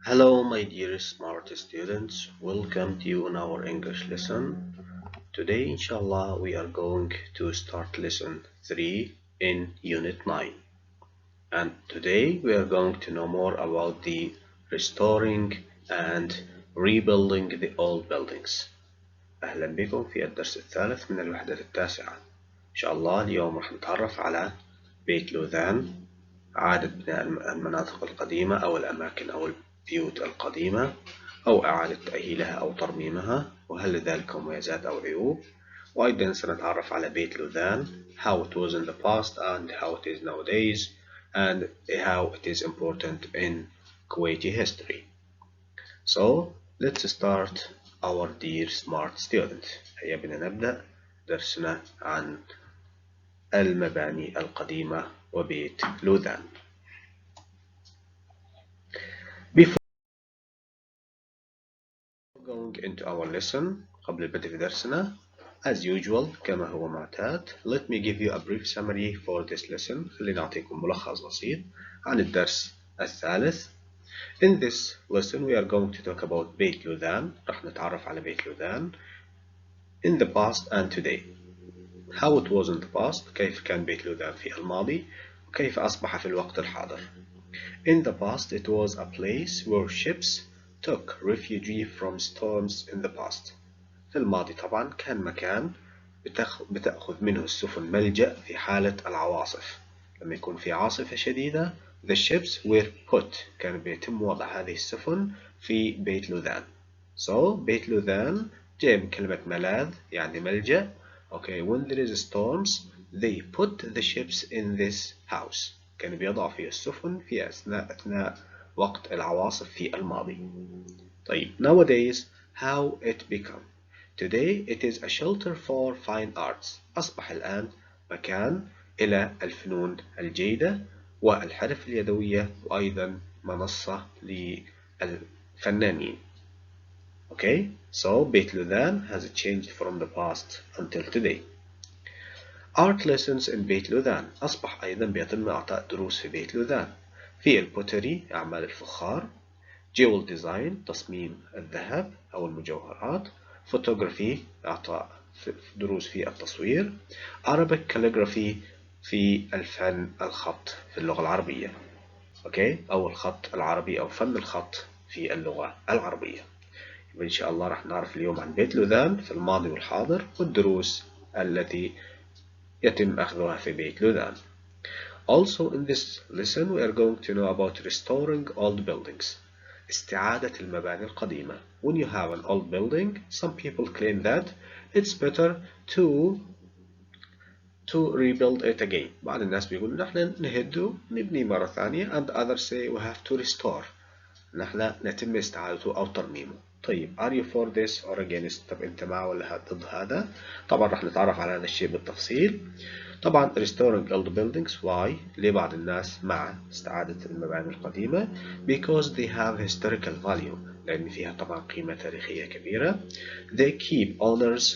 Hello, my dear smart students. Welcome to you in our English lesson. Today, inshallah, we are going to start lesson 3 in Unit 9. And today, we are going to know more about the restoring and rebuilding the old buildings. أهلا بكم في الدرس الثالث من الوحدة التاسعة. إن شاء الله اليوم راح نتعرف على بيت لوذان، إعادة بناء المناطق القديمة أو الأماكن أو البيوت القديمة أو إعادة تأهيلها أو ترميمها، وهل لذلك مميزات أو عيوب. وأيضا سنتعرف على بيت لوذان how it was in the past and how it is nowadays and how it is important in Kuwaiti history. So let's start our dear smart students. هيا بنا نبدأ درسنا عن المباني القديمة وبيت لوذان. Before going into our lesson, قبل البدء في درسنا, as usual كما هو معتاد, let me give you a brief summary for this lesson. خلينا نعطيكم ملخص بسيط عن الدرس الثالث. In this lesson we are going to talk about بيت لوذان. راح نتعرف على بيت لوذان in the past and today. How it was in the past, كيف كان بيت لوذان في الماضي وكيف أصبح في الوقت الحاضر. In the past it was a place where ships took refuge from storms in the past. في الماضي طبعا كان مكان بتأخذ منه السفن ملجأ في حالة العواصف. لما يكون في عاصفة شديدة the ships were put كان بيتم وضع هذه السفن في بيت لوذان. So بيت لوذان جاء من كلمة ملاذ يعني ملجأ. Okay, when there is storms they put the ships in this house. كان بيضع فيه السفن في أثناء وقت العواصف في الماضي. طيب nowadays how it become. Today it is a shelter for fine arts. أصبح الآن مكان إلى الفنون الجيدة والحرف اليدوية وأيضا منصة للفنانين. Okay, so بيت لوذان has changed from the past until today. Art lessons in بيت لوذان. أصبح أيضا بيتم إعطاء دروس في بيت لوذان في البوتري أعمال الفخار، jewel design تصميم الذهب أو المجوهرات، photography إعطاء دروس في التصوير، Arabic calligraphy في الفن الخط في اللغة العربية. أوكي، أو الخط العربي أو فن الخط في اللغة العربية. إن شاء الله راح نعرف اليوم عن بيت لوذان في الماضي والحاضر والدروس التي يتم أخذها في بيت لوذان. Also in this lesson we are going to know about restoring old buildings. استعادة المباني القديمة. When you have an old building, some people claim that it's better to rebuild it again. بعض الناس بيقولوا نحن نهده نبني مرة ثانية and others say we have to restore. نحن نتم استعادته أو ترميمه. طيب are you for this or against؟ طب أنت مع ولا ضد هذا؟ طبعا راح نتعرف على هذا الشيء بالتفصيل. طبعا restoring old buildings why؟ ليه بعض الناس مع استعادة المباني القديمة؟ because they have historical value لأن فيها طبعا قيمة تاريخية كبيرة. they keep owners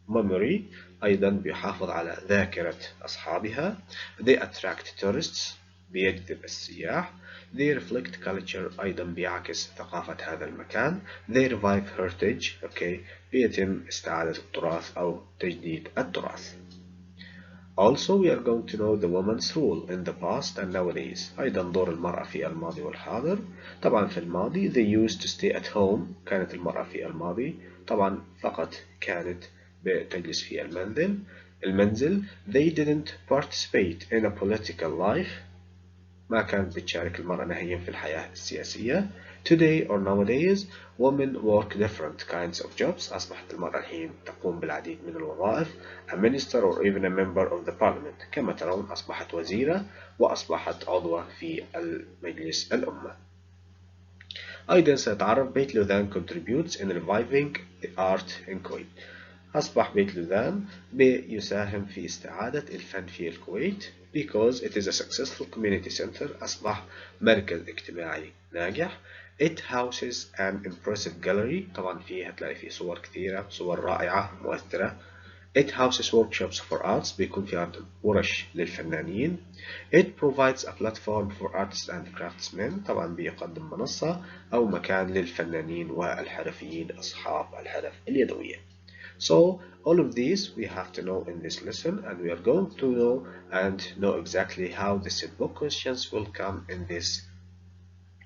memory أيضا بيحافظ على ذاكرة أصحابها. they attract tourists بيجذب السياح. they reflect culture أيضا بيعكس ثقافة هذا المكان. they revive heritage okay بيتم استعادة التراث أو تجديد التراث. Also we are going to know the woman's role in the past and nowadays. أيضا دور المرأة في الماضي والحاضر. طبعا في الماضي they used to stay at home كانت المرأة في الماضي طبعا فقط كانت بتجلس في المنزل. They didn't participate in a political life ما كانت بتشارك المرأة نهائيا في الحياة السياسية. Today or nowadays women work different kinds of jobs. أصبحت المرأة الحين تقوم بالعديد من الوظائف. A minister or even a member of the parliament. كما ترون أصبحت وزيرة وأصبحت عضوة في المجلس الأمة. أيضا سنتعرف بيت لوذان contributes in reviving the art in Kuwait. أصبح بيت لوذان بيساهم في استعادة الفن في الكويت because it is a successful community center. أصبح مركز اجتماعي ناجح. It houses an impressive gallery طبعا فيه هتلاقي فيه صور كثيرة صور رائعة مؤثرة. It houses workshops for arts بيكون فيها ورش للفنانين. It provides a platform for artists and craftsmen طبعا بيقدم منصة أو مكان للفنانين والحرفيين أصحاب الحرف اليدوية. So all of these we have to know in this lesson, and we are going to know exactly how the set book questions will come in this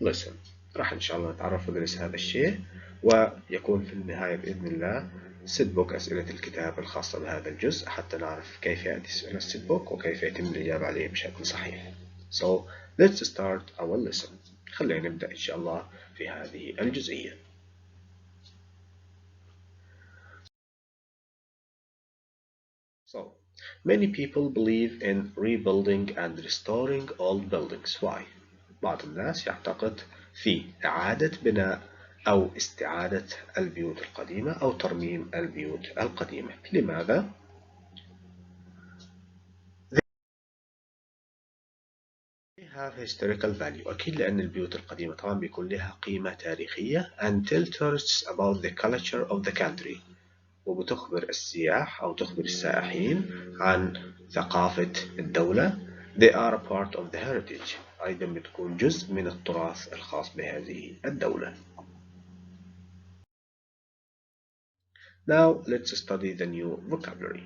lesson. راح إن شاء الله نتعرف ندرس هذا الشيء، ويكون في النهاية بإذن الله set book أسئلة الكتاب الخاصة بهذا الجزء حتى نعرف كيف يأتي سؤال الset book وكيف يتم الإجابة عليه بشكل صحيح. So let's start our lesson. خلينا نبدأ إن شاء الله في هذه الجزئية. So, many people believe in rebuilding and restoring old buildings. Why? بعض الناس يعتقد في إعادة بناء أو استعادة البيوت القديمة أو ترميم البيوت القديمة. لماذا؟ They have historical value. أكيد لأن البيوت القديمة طبعا بيكون لها قيمة تاريخية and tell tourists about the culture of the country. وبتخبر السياح أو تخبر السائحين عن ثقافة الدولة. They are a part of the heritage. أيضا بتكون جزء من التراث الخاص بهذه الدولة. Now let's study the new vocabulary.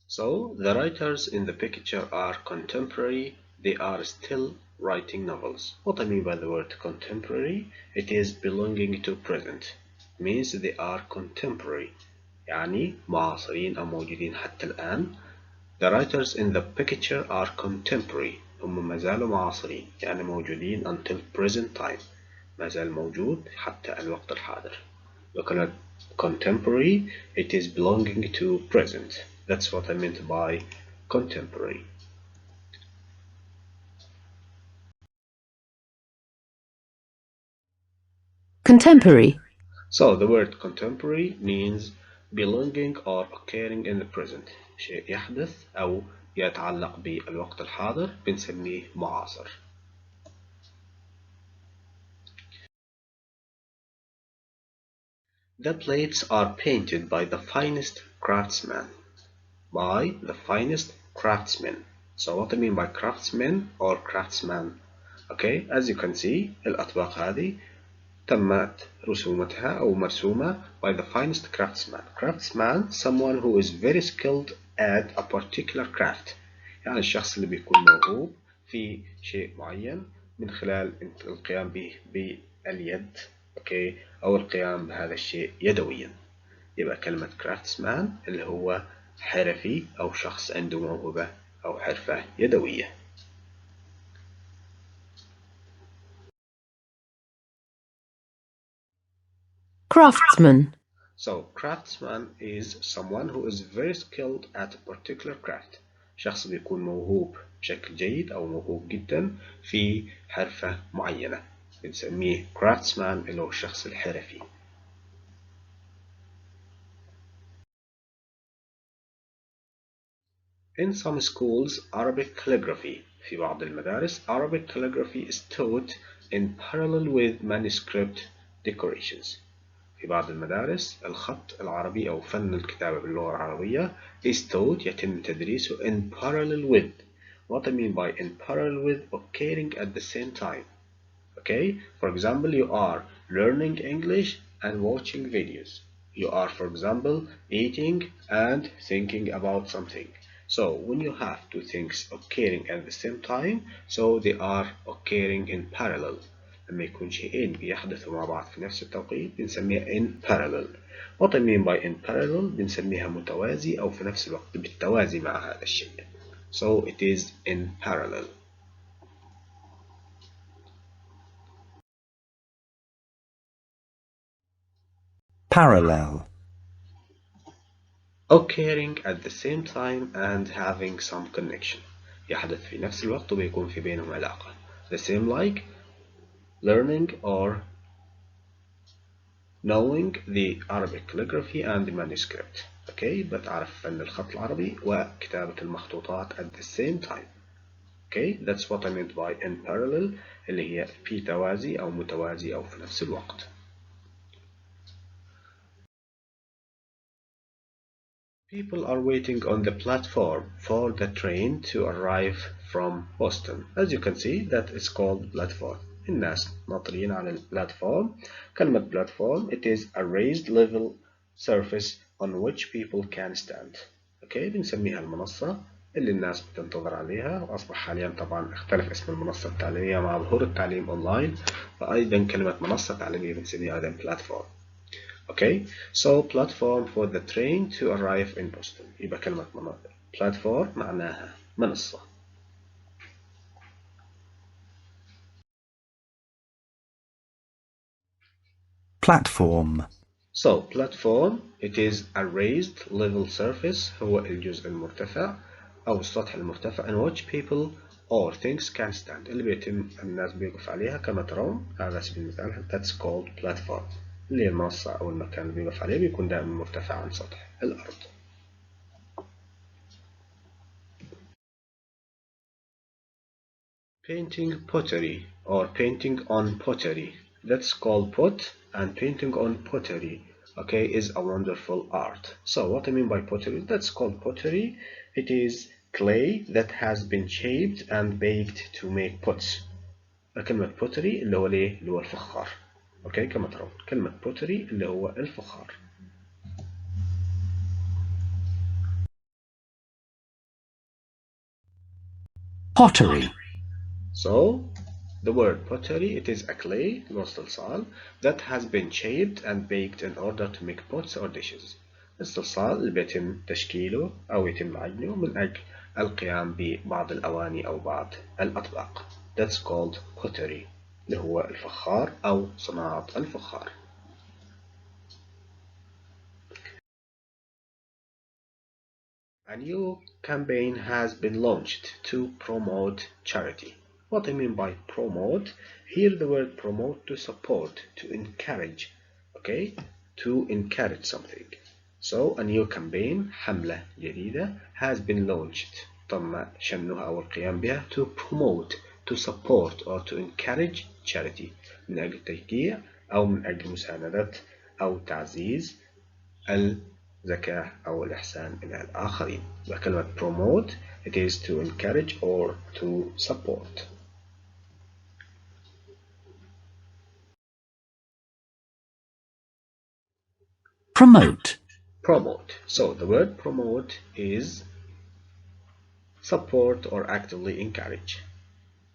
So the writers in the picture are contemporary. They are still writing novels. What I mean by the word contemporary, it is belonging to present. Means they are contemporary. يعني معاصرين أو موجودين حتى الآن. The writers in the picture are contemporary. هم ما زالوا معاصرين يعني موجودين until present time. ما زال موجود حتى الوقت الحاضر. وكلمة contemporary, it is belonging to present. That's what I meant by contemporary. Contemporary. So the word contemporary means belonging or occurring in the present. شيء يحدث أو يتعلق بالوقت الحاضر بنسميه معاصر. The plates are painted by the finest craftsmen. By the finest craftsmen. So what I mean by craftsmen or craftsman? Okay, as you can see الأطباق هذه تمت رسومتها أو مرسومة by the finest craftsman. Craftsman, someone who is very skilled at a particular craft. يعني الشخص اللي بيكون موهوب في شيء معين من خلال القيام به باليد. اوكي، أو القيام بهذا الشيء يدويا. يبقى كلمة craftsman اللي هو حرفي أو شخص عنده موهبة أو حرفة يدوية. Craftsman. So, craftsman is someone who is very skilled at a particular craft. شخص بيكون موهوب بشكل جيد أو موهوب جدا في حرفة معينة. بنسميه craftsman اللي هو الشخص الحرفي. In some schools, Arabic calligraphy. في بعض المدارس, Arabic calligraphy is taught in parallel with manuscript decorations. في بعض المدارس الخط العربي أو فن الكتابة باللغة العربية is taught يتم تدريسه in parallel with. What I mean by in parallel with, occurring at the same time. Okay, for example, you are learning English and watching videos. You are, for example, eating and thinking about something. So when you have two things occurring at the same time, so they are occurring in parallel. لما يكون شيئين بيحدثوا مع بعض في نفس التوقيت بنسميها in parallel. What I mean by in parallel بنسميها متوازي أو في نفس الوقت بالتوازي مع هذا الشيء. So it is in parallel. Parallel. Occurring at the same time and having some connection. يحدث في نفس الوقت وبيكون في بينهم علاقة. The same like learning or knowing the Arabic calligraphy and the manuscript. Okay, بتعرف فن الخط العربي وكتابة المخطوطات at the same time. Okay, that's what I meant by in parallel اللي هي في توازي أو متوازي أو في نفس الوقت. People are waiting on the platform for the train to arrive from Boston. As you can see, that is called platform. الناس ناطرين على البلاتفورم. كلمة platform, it is a raised level surface on which people can stand. اوكي بنسميها المنصة اللي الناس بتنتظر عليها، وأصبح حاليا طبعا اختلف اسم المنصة التعليمية مع ظهور التعليم أونلاين، فأيضا كلمة منصة تعليمية بنسميها أيضا platform. Okay, so platform for the train to arrive in Boston. يبقى كلمة platform معناها منصة. Platform. So platform, it is a raised level surface، هو الجزء المرتفع أو السطح المرتفع in which people or things can stand، اللي بيتم الناس بيقف عليها كما ترون على سبيل المثال. That's called platform، اللي هي المنصة أو المكان اللي بيقف عليه بيكون دائما مرتفع عن سطح الأرض. Painting pottery or painting on pottery. That's called pot, and painting on pottery, okay, is a wonderful art. So what I mean by pottery, that's called pottery. It is clay that has been shaped and baked to make pots. كلمة pottery اللي هو ليه؟ اللي هو الفخار. اوكي كما ترون كلمة pottery اللي هو الفخار. Pottery. So the word pottery, it is a clay الصلصال that has been shaped and baked in order to make pots or dishes. الصلصال اللي بيتم تشكيله أو يتم عجنه من أجل القيام ببعض الأواني أو بعض الأطباق. That's called pottery اللي هو الفخار أو صناعة الفخار. A new campaign has been launched to promote charity. What I mean by promote, here the word promote, to support, to encourage, okay, to encourage something. So a new campaign, حملة جديدة, has been launched. تم شنها أو القيام بها to promote, to support or to encourage charity. من أجل تشجيع أو من أجل مساندة أو تعزيز الزكاة أو الإحسان إلى الآخرين. وكلمة promote, it is to encourage or to support. Promote. Promote. So the word promote is support or actively encourage.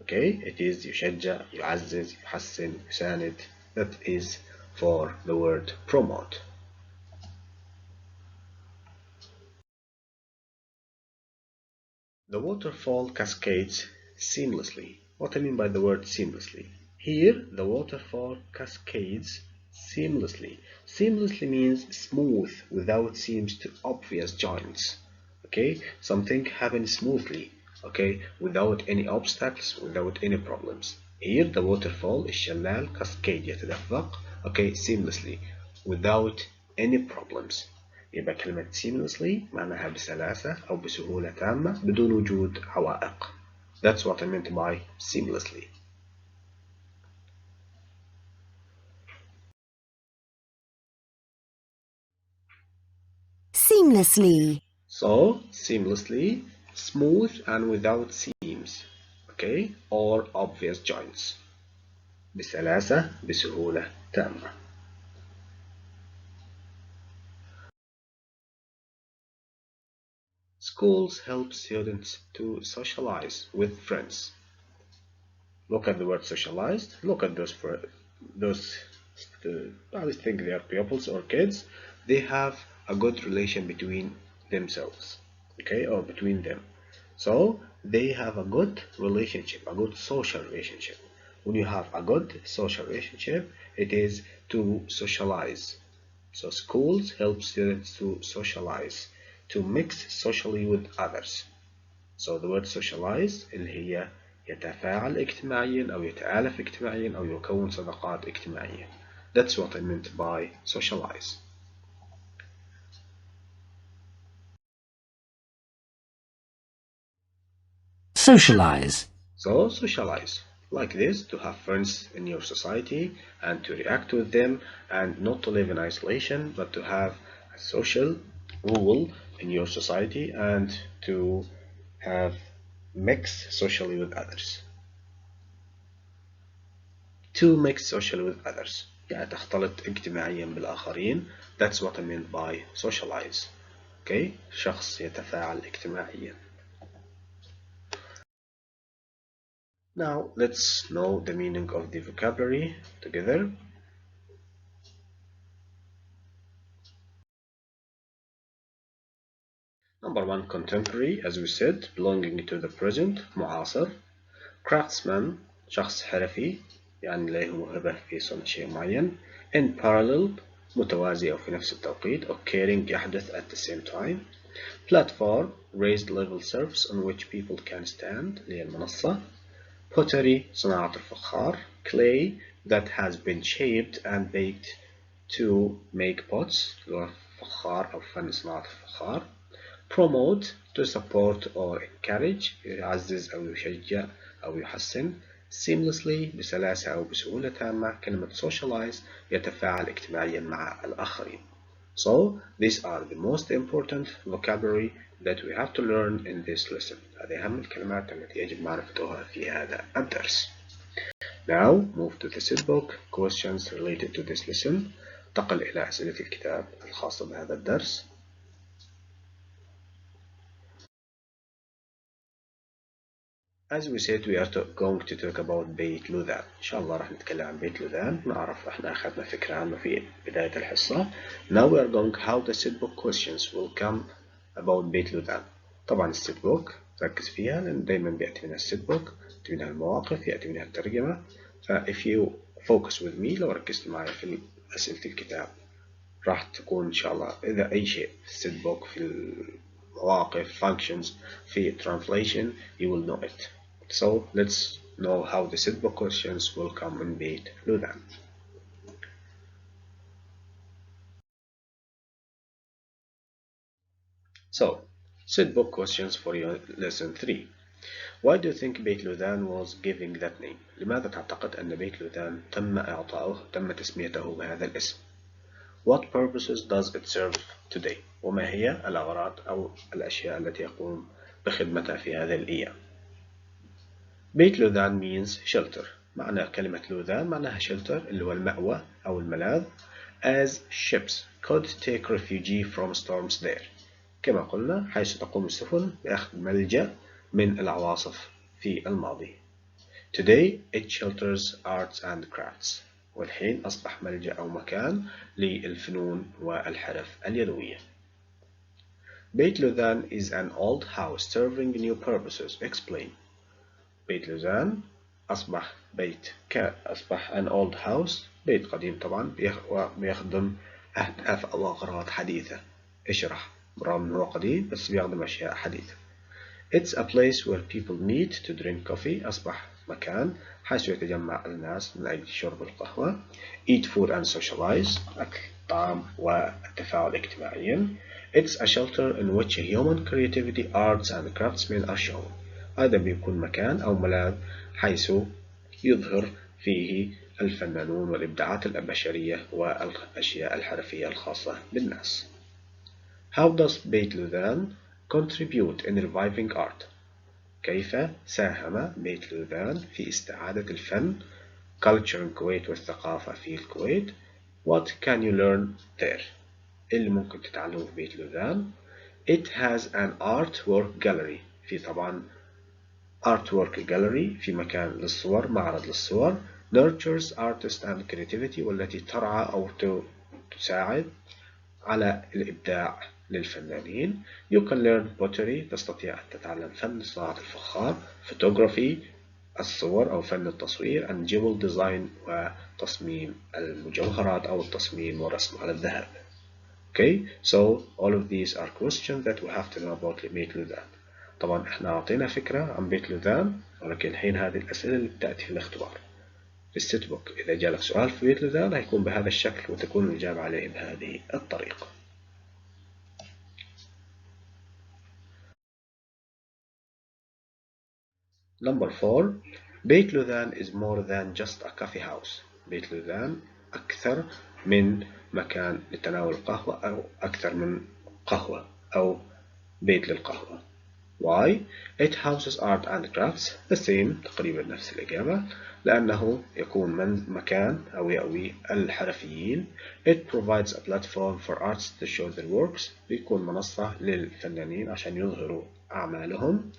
Okay, it is يشجع, يعزز, يحسن, يساند. That is for the word promote. The waterfall cascades seamlessly. What I mean by the word seamlessly? Here, the waterfall cascades seamlessly. Seamlessly means smooth, without seams to obvious joints. Okay, something happens smoothly. Okay, without any obstacles, without any problems. Here, the waterfall الشلال cascade يتدفق. Okay, seamlessly, without any problems. يبقى كلمة seamlessly معناها بسلاسة أو بسهولة تامة بدون وجود عوائق. That's what I meant by seamlessly. Seamlessly. So, seamlessly, smooth and without seams, okay, or obvious joints. بسلاسة بسهولة تامة. Schools help students to socialize with friends. Look at the word socialized. Look at those. I think they are pupils or kids. They have a good relation between themselves, okay, or between them. So they have a good relationship, a good social relationship. When you have a good social relationship, it is to socialize. So schools help students to socialize, to mix socially with others. So the word socialize اللي هي يتفاعل اجتماعيا أو يتآلف اجتماعيا أو يكون صداقات اجتماعية. That's what I meant by socialize. Socialize. So socialize like this, to have friends in your society and to react with them and not to live in isolation but to have a social rule in your society and to have mix socially with others. To mix socially with others يعني تختلط اجتماعيا بالآخرين. That's what I mean by socialize. Okay, شخص يتفاعل اجتماعيا. Now let's know the meaning of the vocabulary together. Number one, contemporary, as we said, belonging to the present, معاصر. Craftsman, شخص حرفي يعني له موهبة في صنع شيء معين. In parallel, متوازي أو في نفس التوقيت. Occurring, يحدث at the same time. Platform, raised level surface on which people can stand, اللي هي المنصة. Pottery, صناعة الفخار. Clay, that has been shaped and baked to make pots, اللي هو فخار أو فن صناعة الفخار. Promote, to support or encourage, يعزز أو يشجع أو يحسن. Seamlessly, بسلاسة أو بسهولة تامة. كلمة socialize, يتفاعل اجتماعيا مع الآخرين. So, these are the most important vocabulary that we have to learn in this lesson. هذه أهم الكلمات التي يجب معرفتها في هذا الدرس. Now, move to the set book, questions related to this lesson. انتقل إلى أسئلة الكتاب الخاصة بهذا الدرس. As we said, we are going to talk about بيت لوذان. إن شاء الله راح نتكلم عن بيت لوذان. نعرف إحنا أخذنا فكرة عنه في بداية الحصة. Now we are going how the set book questions will come about بيت لوذان. طبعا الست بوك ركز فيها لأن دايما بيأتي منها الست بوك، يأتي منها المواقف، يأتي منها الترجمة. if you focus with me لو ركزت معي في أسئلة الكتاب راح تكون إن شاء الله إذا أي شيء في الست بوك في المواقف functions في translation you will know it. So let's know how the set book questions will come in بيت لوذان. So set book questions for your lesson 3. Why do you think بيت لوذان was giving that name? لماذا تعتقد أن بيت لوذان تم تسميته بهذا الاسم؟ What purposes does it serve today? وما هي الأغراض أو الأشياء التي يقوم بخدمتها في هذه الأيام؟ بيت لوذان means shelter. معنى كلمة لوذان معناها shelter اللي هو المأوى أو الملاذ. As ships could take refuge from storms there. كما قلنا حيث تقوم السفن بأخذ ملجأ من العواصف في الماضي. Today it shelters arts and crafts. والحين أصبح ملجأ أو مكان للفنون والحرف اليدوية. بيت لوذان is an old house serving new purposes. Explain. بيت لوذان أصبح an old house بيت قديم طبعا بيخدم أهداف أو أغراض حديثة. اشرح. برغم أنه قديم بس بيخدم أشياء حديثة. It's a place where people meet to drink coffee. أصبح مكان حيث يتجمع الناس من أجل شرب القهوة. Eat food and socialize. أكل الطعام والتفاعل اجتماعيا. It's a shelter in which human creativity, arts and craftsmen are shown. هذا بيكون مكان أو ملاذ حيث يظهر فيه الفنانون والإبداعات البشرية والأشياء الحرفية الخاصة بالناس. How does بيت لوذان contribute in reviving art? كيف ساهم بيت لوذان في استعادة الفن culture الكويت والثقافة في الكويت. What can you learn there? اللي ممكن تتعلمه في بيت لوذان. It has an artwork gallery. في طبعا artwork gallery في مكان للصور معرض للصور. Nurtures artists and creativity والتي ترعى أو تساعد على الإبداع للفنانين. You can learn pottery. تستطيع أن تتعلم فن صناعة الفخار. Photography الصور أو فن التصوير. And jewel design وتصميم المجوهرات أو التصميم والرسم على الذهب. Okay, so all of these are questions that we have to know about بيت لوذان. طبعا احنا أعطينا فكرة عن بيت لوذان ولكن الحين هذه الأسئلة اللي بتأتي في الاختبار. في الست بوك إذا جالك سؤال في بيت لوذان هيكون بهذا الشكل وتكون الإجابة عليه بهذه الطريقة. Number 4. بيت لوذان is more than just a coffee house. بيت لوذان أكثر من مكان لتناول القهوة أو أكثر من قهوة أو بيت للقهوة. Why? It houses art and crafts. The same، تقريبا نفس الإجابة، لأنه يكون مكان أو يأوي الحرفيين. It provides a platform for artists to show their works. بيكون منصة للفنانين عشان يظهروا أعمالهم.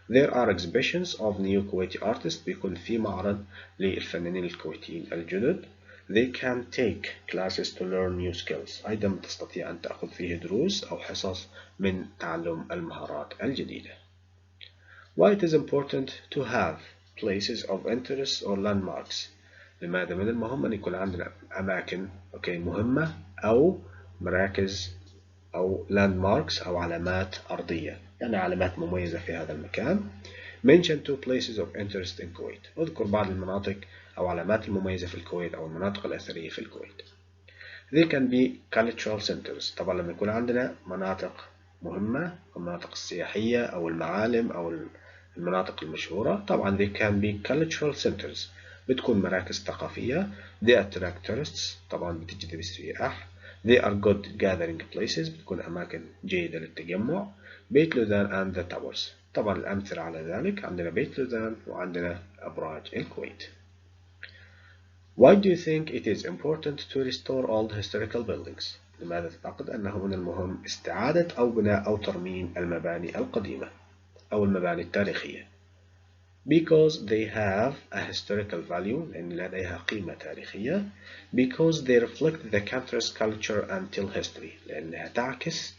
There are exhibitions of new Kuwaiti artists. بيكون في معرض للفنانين الكويتيين الجدد. They can take classes to learn new skills. أيضا تستطيع أن تأخذ فيه دروس أو حصص من تعلم المهارات الجديدة. Why it is important to have places of interest or landmarks. لماذا من المهم أن يكون عندنا أماكن مهمة أو مراكز أو landmarks أو علامات أرضية، يعني علامات مميزة في هذا المكان. Mention two places of interest in Kuwait. اذكر بعض المناطق أو علامات المميزة في الكويت أو المناطق الأثرية في الكويت. They can be cultural centers. طبعا لما يكون عندنا مناطق مهمة، المناطق السياحية أو المعالم أو المناطق المشهورة، طبعا they can be cultural centers، بتكون مراكز ثقافية. They attract tourists، طبعا بتجذب السياح. They are good gathering places، بتكون أماكن جيدة للتجمع. بيت لوذان and the towers، طبعا الأمثلة على ذلك عندنا بيت لوذان وعندنا أبراج الكويت. Why do you think it is important to restore old historical buildings? لماذا تعتقد أنه من المهم استعادة أو بناء أو ترميم المباني القديمة أو المباني التاريخية؟ Because they have a historical value، لأن لديها قيمة تاريخية. Because they reflect the country's culture and history، لأنها تعكس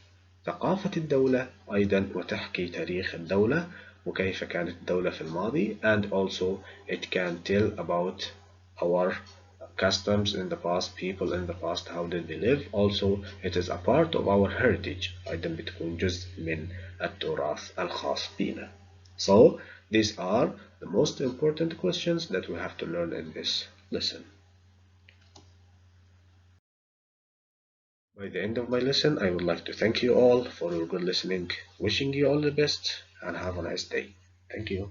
ثقافة الدولة أيضا وتحكي تاريخ الدولة وكيف كانت الدولة في الماضي. And also it can tell about our customs in the past, people in the past, how did they live. Also it is a part of our heritage، أيضا بتكون جزء من التراث الخاص بنا. So these are the most important questions that we have to learn in this lesson. By the end of my lesson, I would like to thank you all for your good listening, wishing you all the best and have a nice day. Thank you.